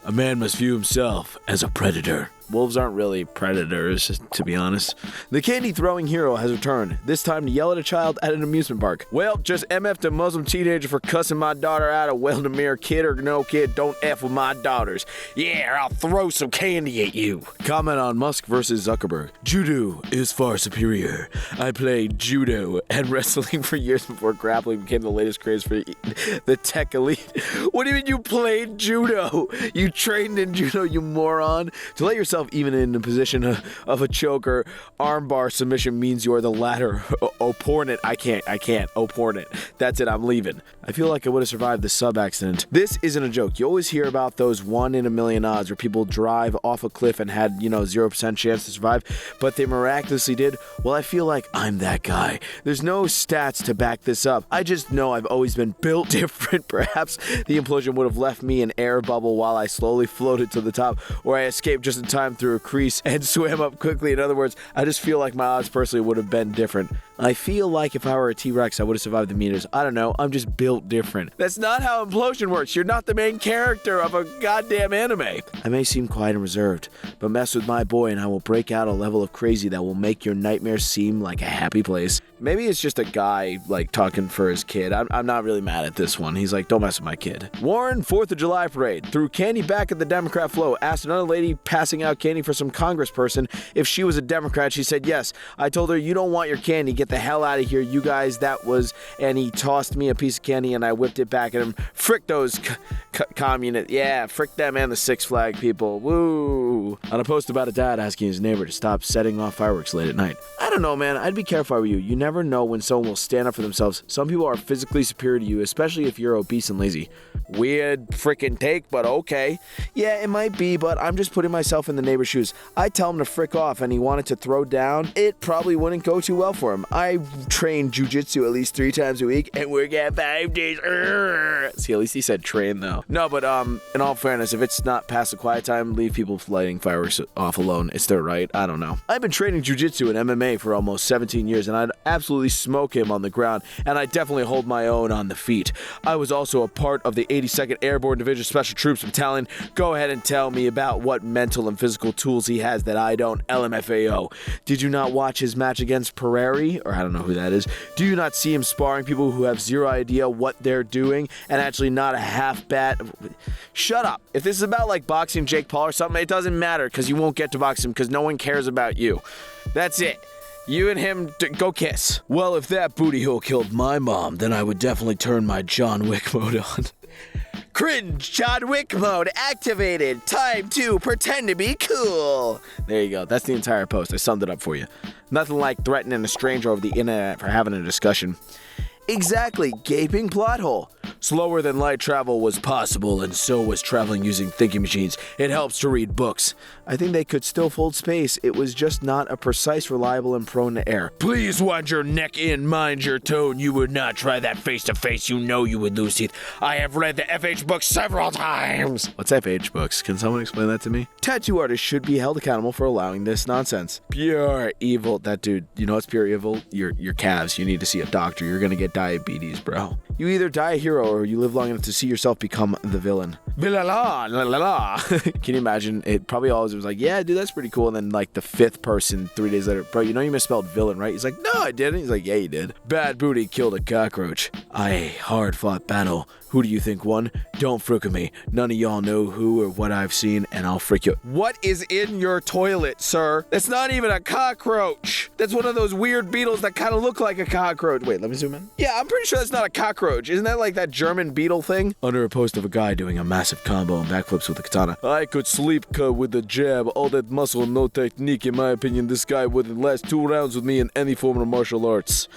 A man must view himself as a predator. Wolves aren't really predators, to be honest. The candy-throwing hero has returned, this time to yell at a child at an amusement park. Well, just MF'd a Muslim teenager for cussing my daughter out of Wildemere. Kid or no kid, don't F with my daughters. Yeah, I'll throw some candy at you. Comment on Musk versus Zuckerberg. Judo is far superior. I played judo and wrestling for years before grappling became the latest craze for the tech elite. What do you mean you played judo? You trained in judo, you moron. To let yourself even in the position of a choker, armbar submission means you are the latter. Opponent. I can't. Opponent. That's it. I'm leaving. I feel like I would have survived the sub accident. This isn't a joke. You always hear about those 1 in a million odds where people drive off a cliff and had, 0% chance to survive, but they miraculously did. Well, I feel like I'm that guy. There's no stats to back this up. I just know I've always been built different. Perhaps the implosion would have left me an air bubble while I slowly floated to the top, or I escaped just in time through a crease and swam up quickly. In other words, I just feel like my odds personally would have been different. I feel like if I were a T-Rex, I would have survived the meters. I don't know. I'm just built different. That's not how implosion works. You're not the main character of a goddamn anime. I may seem quiet and reserved, but mess with my boy and I will break out a level of crazy that will make your nightmare seem like a happy place. Maybe it's just a guy, talking for his kid. I'm not really mad at this one. He's like, don't mess with my kid. Warren, 4th of July parade. Threw candy back at the Democrat float. Asked another lady passing out candy for some congressperson if she was a Democrat. She said yes. I told her, you don't want your candy. Get the hell out of here, you guys. That was... And he tossed me a piece of candy and I whipped it back at him. Frick those communists. Yeah, frick them and the Six Flag people. Woo. On a post about a dad asking his neighbor to stop setting off fireworks late at night. I don't know, man. I'd be careful if I were you. You never know when someone will stand up for themselves. Some people are physically superior to you, especially if you're obese and lazy. Weird freaking take, but okay. Yeah, it might be, but I'm just putting myself in the neighbor's shoes. I tell him to frick off and he wanted to throw down. It probably wouldn't go too well for him. I train jujitsu at least 3 times a week and work out 5 days. See, at least he said train though. No, but in all fairness, if it's not past the quiet time, leave people lighting fireworks off alone. It's their right. I don't know. I've been training jujitsu and MMA for almost 17 years and I'd absolutely smoke him on the ground, and I definitely hold my own on the feet. I was also a part of the 82nd Airborne Division Special Troops Battalion. Go ahead and tell me about what mental and physical tools he has that I don't. LMFAO. Did you not watch his match against Pereri? Or I don't know who that is. Do you not see him sparring people who have zero idea what they're doing and actually not a half bat? Shut up. If this is about boxing Jake Paul or something, it doesn't matter because you won't get to box him because no one cares about you. That's it. You and him, go kiss. Well, if that booty hole killed my mom, then I would definitely turn my John Wick mode on. Cringe John Wick mode activated. Time to pretend to be cool. There you go. That's the entire post. I summed it up for you. Nothing like threatening a stranger over the internet for having a discussion. Exactly. Gaping plot hole. Slower than light travel was possible, and so was traveling using thinking machines. It helps to read books. I think they could still fold space. It was just not a precise, reliable, and prone to error. Please wind your neck in, mind your tone. You would not try that face-to-face. You know you would lose teeth. I have read the FH books several times. What's FH books? Can someone explain that to me? Tattoo artists should be held accountable for allowing this nonsense. Pure evil. That dude, you know what's pure evil? Your calves. You need to see a doctor. You're gonna get diabetes, bro. You either die a hero or you live long enough to see yourself become the villain. Can you imagine? It probably always was like, yeah, dude, that's pretty cool. And then the 5th person 3 days later, bro, you know you misspelled villain, right? He's like, no, I didn't. He's like, yeah, you did. Bad booty killed a cockroach. Hard fought battle. Who do you think won? Don't frick with me. None of y'all know who or what I've seen, and I'll frick you. What is in your toilet, sir? That's not even a cockroach. That's one of those weird beetles that kind of look like a cockroach. Wait, let me zoom in. Yeah, I'm pretty sure that's not a cockroach. Isn't that like that German beetle thing? Under a post of a guy doing a massive combo and backflips with a katana. I could sleep cut with a jab. All that muscle, no technique. In my opinion, this guy wouldn't last 2 rounds with me in any form of martial arts.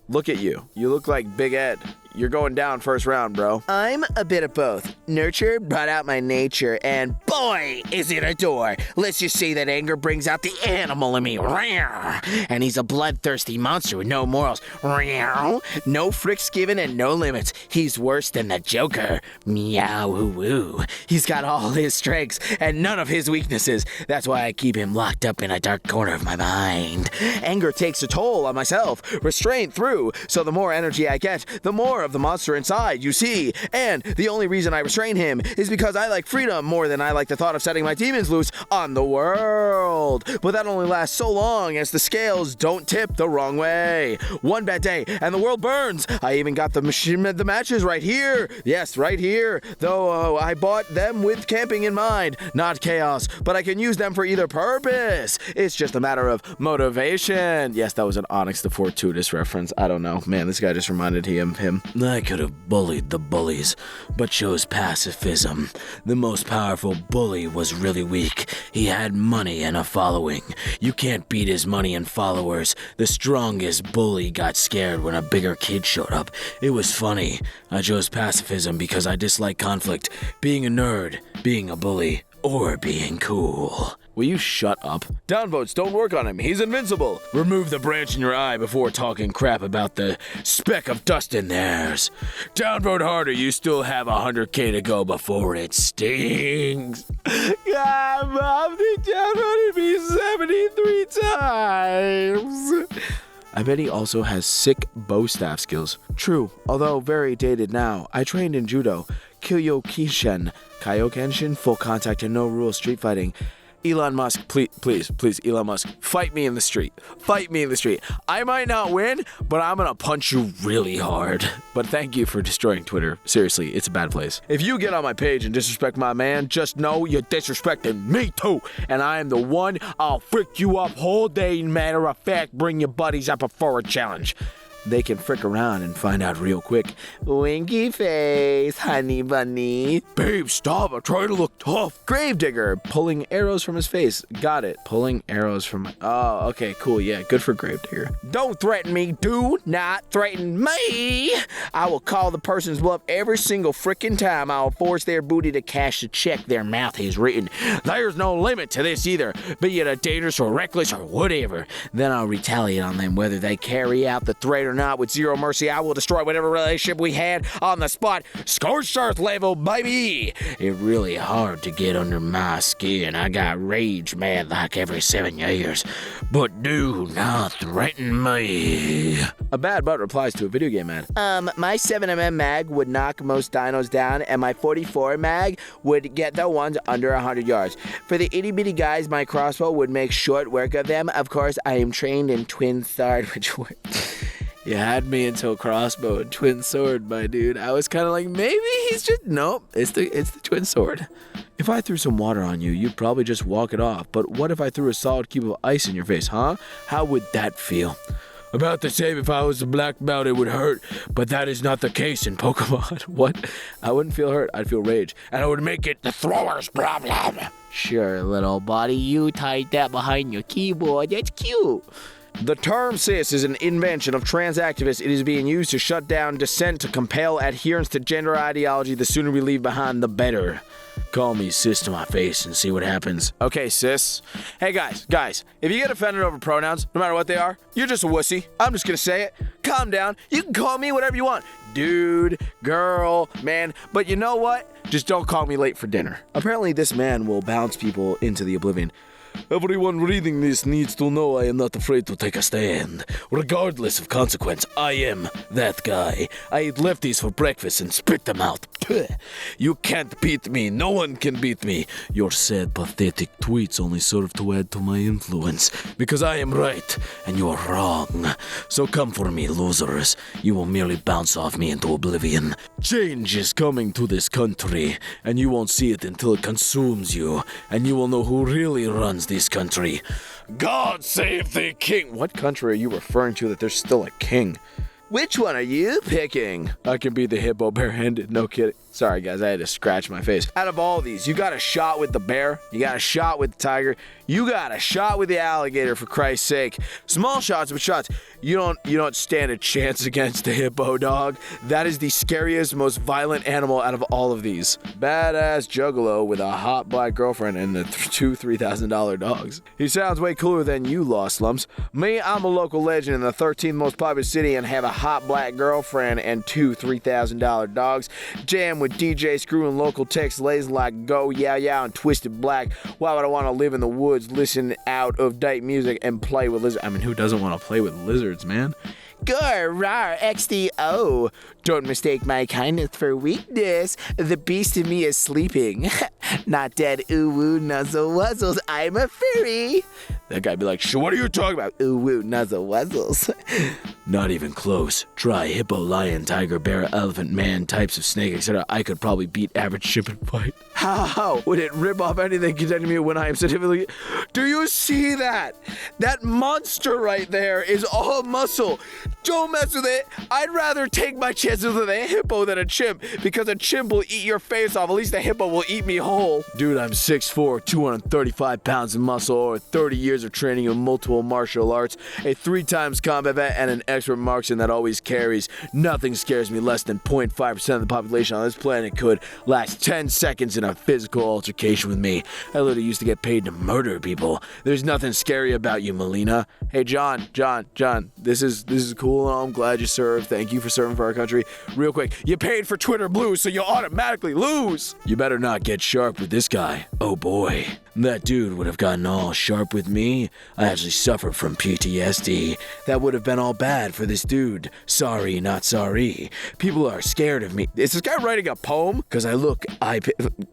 Look at you. You look like Big Ed. You're going down first round, bro. I'm a bit of both. Nurture brought out my nature, and boy, is it a door. Let's just say that anger brings out the animal in me. And he's a bloodthirsty monster with no morals. No fricks given and no limits. He's worse than the Joker. Meow woo woo. He's got all his strengths and none of his weaknesses. That's why I keep him locked up in a dark corner of my mind. Anger takes a toll on myself. Restraint through. So the more energy I get, the more of the monster inside, you see. And the only reason I restrain him is because I like freedom more than I like the thought of setting my demons loose on the world. But that only lasts so long as the scales don't tip the wrong way. One bad day and the world burns. I even got the matches right here. Yes, right here. Though I bought them with camping in mind, not chaos. But I can use them for either purpose. It's just a matter of motivation. Yes, that was an Onyx the Fortuitous reference. I don't know. Man, this guy just reminded him of him. I could have bullied the bullies, but chose pacifism. The most powerful bully was really weak. He had money and a following. You can't beat his money and followers. The strongest bully got scared when a bigger kid showed up. It was funny. I chose pacifism because I dislike conflict. Being a nerd, being a bully, or being cool. Will you shut up? Downvotes don't work on him. He's invincible. Remove the branch in your eye before talking crap about the speck of dust in theirs. Downvote harder. You still have 100K to go before it stings. God, Mom, they downvoted me 73 times. I bet he also has sick bow staff skills. True, although very dated now. I trained in judo, Kyokushin, Kyokushin, full contact and no rules street fighting. Elon Musk, please, Elon Musk, fight me in the street. Fight me in the street. I might not win, but I'm gonna punch you really hard. But thank you for destroying Twitter. Seriously, it's a bad place. If you get on my page and disrespect my man, just know you're disrespecting me too. And I am the one, I'll frick you up whole day. Matter of fact, bring your buddies up for a challenge. They can frick around and find out real quick. Winky face, honey bunny. Babe, stop. I'm trying to look tough. Gravedigger, pulling arrows from his face. Got it. Pulling arrows from my... Oh, okay, cool. Yeah, good for Gravedigger. Don't threaten me. Do not threaten me. I will call the person's bluff every single frickin' time. I will force their booty to cash the check their mouth has written. There's no limit to this either. Be it a dangerous or reckless or whatever. Then I'll retaliate on them whether they carry out the threat or not. With zero mercy, I will destroy whatever relationship we had on the spot. Scorched earth level, baby. It's really hard to get under my skin. I got rage mad like every 7 years. But do not threaten me. A bad butt replies to a video game ad. My 7mm mag would knock most dinos down, and my 44 mag would get the ones under 100 yards. For the itty bitty guys, my crossbow would make short work of them. Of course, I am trained in twin sword, which would... You had me until crossbow and twin sword, my dude. I was kind of like, maybe he's just... Nope, it's the twin sword. If I threw some water on you, you'd probably just walk it off. But what if I threw a solid cube of ice in your face, huh? How would that feel? About the same. If I was a black belt, it would hurt. But that is not the case in Pokemon. What? I wouldn't feel hurt. I'd feel rage. And I would make it the thrower's problem. Sure, little buddy. You tied that behind your keyboard. That's cute. The term cis is an invention of trans activists. It is being used to shut down dissent, to compel adherence to gender ideology. The sooner we leave behind, the better. Call me cis to my face and see what happens. Okay, cis. Hey, guys, if you get offended over pronouns, no matter what they are, you're just a wussy. I'm just gonna say it. Calm down. You can call me whatever you want. Dude, girl, man. But you know what? Just don't call me late for dinner. Apparently, this man will bounce people into the oblivion. Everyone reading this needs to know I am not afraid to take a stand. Regardless of consequence, I am that guy. I eat lefties for breakfast and spit them out. You can't beat me. No one can beat me. Your sad, pathetic tweets only serve to add to my influence. Because I am right, and you are wrong. So come for me, losers. You will merely bounce off me into oblivion. Change is coming to this country, and you won't see it until it consumes you. And you will know who really runs this country. God save the king. What country are you referring to that there's still a king? Which one are you picking? I can be the hippo barehanded. No kidding. Sorry, guys, I had to scratch my face. Out of all these, you got a shot with the bear, you got a shot with the tiger, you got a shot with the alligator, for Christ's sake. Small shots, but shots. You don't stand a chance against the hippo, dog. That is the scariest, most violent animal out of all of these. Badass juggalo with a hot black girlfriend and the two $3,000 dogs. He sounds way cooler than you, Lost Lumps. Me, I'm a local legend in the 13th most populous city and have a hot black girlfriend and two $3,000 dogs. Jam with DJ Screw and local text lays like Go, Yow Yow, and Twisted Black. Why would I want to live in the woods, listen out of date music, and play with lizards? I mean, who doesn't want to play with lizards, man? Gar, rar, XDO. Don't mistake my kindness for weakness. The beast in me is sleeping. Not dead, ooh woo, nuzzle wuzzles. I'm a fairy. That guy be like, what are you talking about? Ooh woo, nuzzle wuzzles. Not even close. Try hippo, lion, tiger, bear, elephant, man, types of snake, etc. I could probably beat average chimp in fight. How would it rip off anything containing me when I am significantly... Do you see that? That monster right there is all muscle. Don't mess with it. I'd rather take my chances with a hippo than a chimp, because a chimp will eat your face off. At least a hippo will eat me whole. Dude, I'm 6'4", 235 pounds of muscle, or 30 years of training in multiple martial arts, a 3-times combat vet, and an expert marksman that always carries. Nothing scares me less than 0.5% of the population on this planet could last 10 seconds in a physical altercation with me. I literally used to get paid to murder people. There's nothing scary about you, Melina. Hey, John, this is cool. I'm glad you served. Thank you for serving for our country. Real quick, you paid for Twitter Blue, so you automatically lose. You better not get sharp with this guy. Oh boy. That dude would have gotten all sharp with me. I actually suffer from PTSD. That would have been all bad for this dude. Sorry, not sorry. People are scared of me. Is this guy writing a poem? Because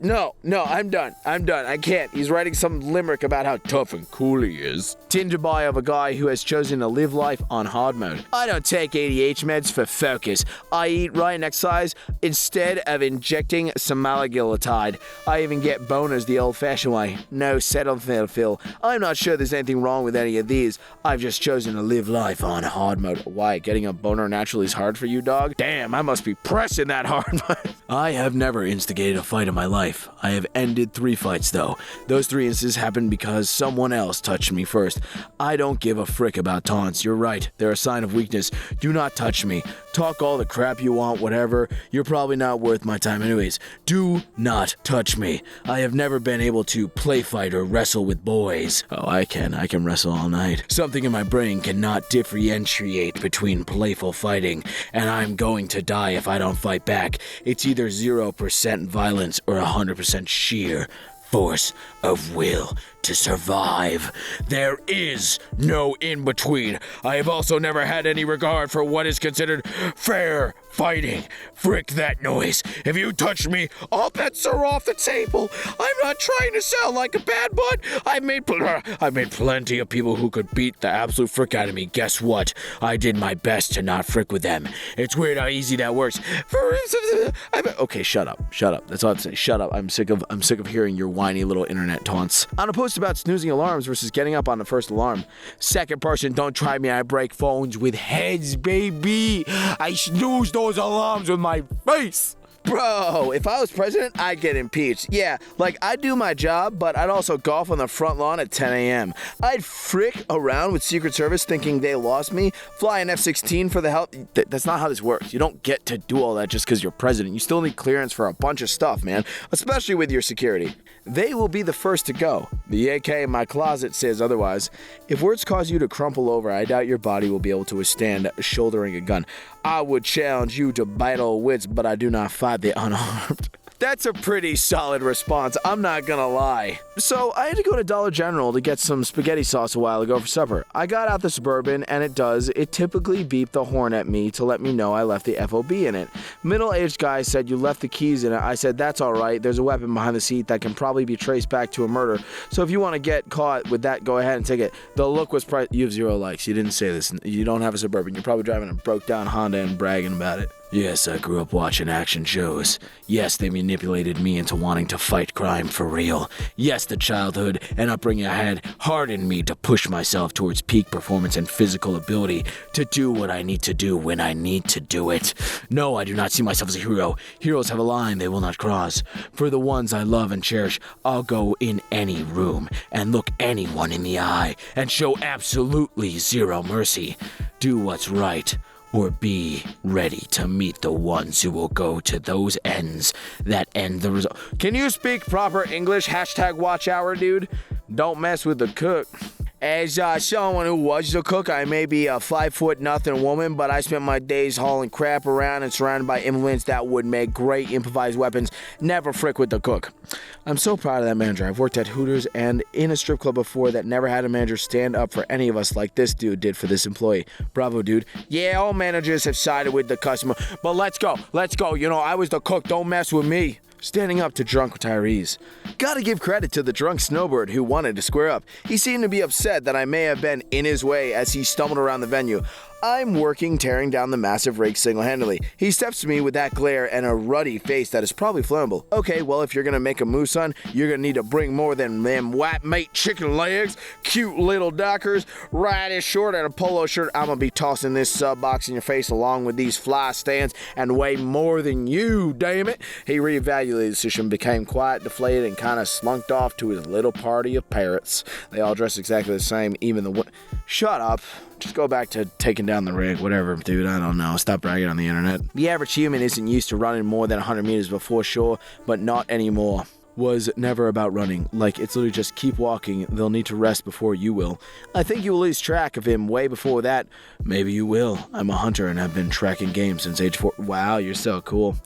No, I'm done. I can't. He's writing some limerick about how tough and cool he is. Tinder bio of a guy who has chosen to live life on hard mode. I don't take ADH meds for focus. I eat right and exercise instead of injecting semaglutide. I even get boners the old-fashioned way. No Cetaphil. I'm not sure there's anything wrong with any of these. I've just chosen to live life on hard mode. Why? Getting a boner naturally is hard for you, dog? Damn, I must be pressing that hard mode. I have never instigated a fight in my life. I have ended 3 fights, though. Those 3 instances happened because someone else touched me first. I don't give a frick about taunts. You're right. They're a sign of weakness. Do not touch me. Talk all the crap you want, whatever. You're probably not worth my time anyways. Do not touch me. I have never been able to play fight or wrestle with boys. Oh, I can wrestle all night. Something in my brain cannot differentiate between playful fighting, and I'm going to die if I don't fight back. It's either 0% violence or 100% sheer force of will to survive. There is no in-between. I have also never had any regard for what is considered fair fighting. Frick that noise. If you touch me, all bets are off the table. I'm not trying to sound like a bad bud. I've made plenty of people who could beat the absolute frick out of me. Guess what? I did my best to not frick with them. It's weird how easy that works. For instance, okay, shut up. That's all I have to say. Shut up. I'm sick of hearing your whiny little internet taunts. On a post about snoozing alarms versus getting up on the first alarm. Second person, don't try me. I break phones with heads, baby. I snooze those alarms with my face. Bro, if I was president, I'd get impeached. Yeah, like, I'd do my job, but I'd also golf on the front lawn at 10 a.m. I'd frick around with Secret Service thinking they lost me, fly an F-16 for the help. That's not how this works. You don't get to do all that just because you're president. You still need clearance for a bunch of stuff, man, especially with your security. They will be the first to go. The AK in my closet says otherwise. If words cause you to crumple over, I doubt your body will be able to withstand shouldering a gun. I would challenge you to battle wits, but I do not fight the unarmed. That's a pretty solid response, I'm not gonna lie. So, I had to go to Dollar General to get some spaghetti sauce a while ago for supper. I got out the Suburban, and it typically beeped the horn at me to let me know I left the FOB in it. Middle-aged guy said, you left the keys in it. I said, that's alright, there's a weapon behind the seat that can probably be traced back to a murder. So if you want to get caught with that, go ahead and take it. The look was you have 0 likes, you didn't say this. You don't have a Suburban, you're probably driving a broke-down Honda and bragging about it. Yes, I grew up watching action shows. Yes, they manipulated me into wanting to fight crime for real. Yes, the childhood and upbringing I had hardened me to push myself towards peak performance and physical ability to do what I need to do when I need to do it. No, I do not see myself as a hero. Heroes have a line they will not cross. For the ones I love and cherish, I'll go in any room and look anyone in the eye and show absolutely 0 mercy. Do what's right. Or be ready to meet the ones who will go to those ends that end the result. Can you speak proper English? #watch hour, dude. Don't mess with the cook. As someone who was a cook, I may be a 5'0" woman, but I spent my days hauling crap around and surrounded by implements that would make great improvised weapons. Never frick with the cook. I'm so proud of that manager. I've worked at Hooters and in a strip club before that never had a manager stand up for any of us like this dude did for this employee. Bravo, dude. Yeah, all managers have sided with the customer, but let's go. You know, I was the cook. Don't mess with me. Standing up to drunk retirees. Gotta give credit to the drunk snowbird who wanted to square up. He seemed to be upset that I may have been in his way as he stumbled around the venue. I'm working tearing down the massive rake single-handedly. He steps to me with that glare and a ruddy face that is probably flammable. Okay, well, if you're gonna make a move, son, you're gonna need to bring more than them white meat chicken legs, cute little dockers, radish short, and a polo shirt. I'm gonna be tossing this sub box in your face along with these fly stands and way more than you, damn it. He reevaluated the situation, became quiet, deflated, and kind of slunked off to his little party of parrots. They all dressed exactly the same, even the one. Shut up. Just go back to taking down the rig, whatever, dude. I don't know. Stop bragging on the internet. The average human isn't used to running more than 100 meters before sure, but not anymore. Was never about running. Like, it's literally just keep walking. They'll need to rest before you will. I think you will lose track of him way before that. Maybe you will. I'm a hunter and have been tracking game since age 4. Wow, you're so cool.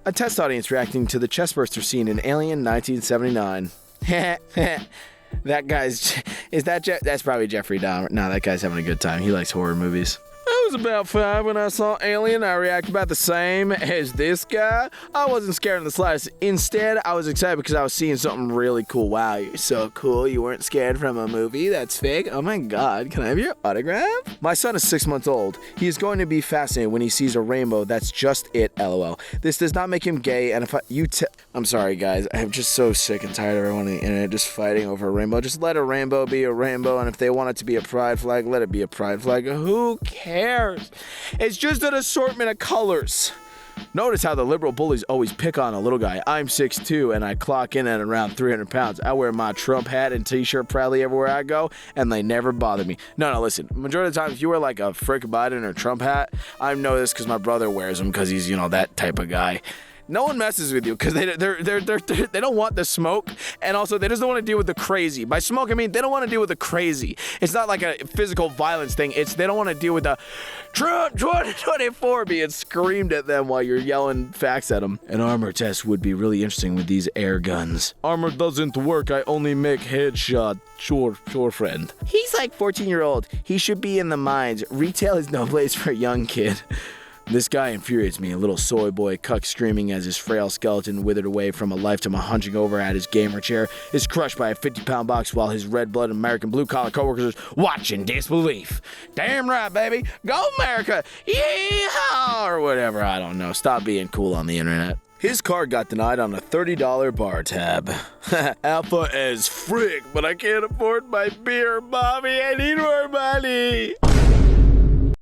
A test audience reacting to the chestburster scene in Alien 1979. That guy's... That's probably Jeffrey Dahmer. No, that guy's having a good time. He likes horror movies. I was about 5 when I saw Alien. I reacted about the same as this guy. I wasn't scared in the slightest. Instead, I was excited because I was seeing something really cool. Wow, you're so cool. You weren't scared from a movie that's fake? Oh my god, can I have your autograph? My son is 6 months old. He is going to be fascinated when he sees a rainbow. That's just it, lol. This does not make him gay, and if I'm sorry, guys. I'm just so sick and tired of everyone on the internet just fighting over a rainbow. Just let a rainbow be a rainbow, and if they want it to be a pride flag, let it be a pride flag. Who cares? It's just an assortment of colors. Notice how the liberal bullies always pick on a little guy. I'm 6'2", and I clock in at around 300 pounds. I wear my Trump hat and t-shirt proudly everywhere I go, and they never bother me. No, listen. Majority of the time, if you wear like a Frick Biden or Trump hat, I know this because my brother wears them because he's, that type of guy. No one messes with you because they don't want the smoke, and also they just don't want to deal with the crazy. By smoke, I mean they don't want to deal with the crazy. It's not like a physical violence thing. It's they don't want to deal with the Trump 2024 being screamed at them while you're yelling facts at them. An armor test would be really interesting with these air guns. Armor doesn't work. I only make headshot. Sure, friend. He's like 14-year-old. He should be in the mines. Retail is no place for a young kid. This guy infuriates me, a little soy boy cuck screaming as his frail skeleton withered away from a lifetime of hunching over at his gamer chair is crushed by a 50-pound box while his red-blooded American blue-collar coworkers are watching disbelief. Damn right, baby. Go America. Yeehaw! Or whatever, I don't know. Stop being cool on the internet. His card got denied on a $30 bar tab. Alpha as frick, but I can't afford my beer, Bobby. I need more money.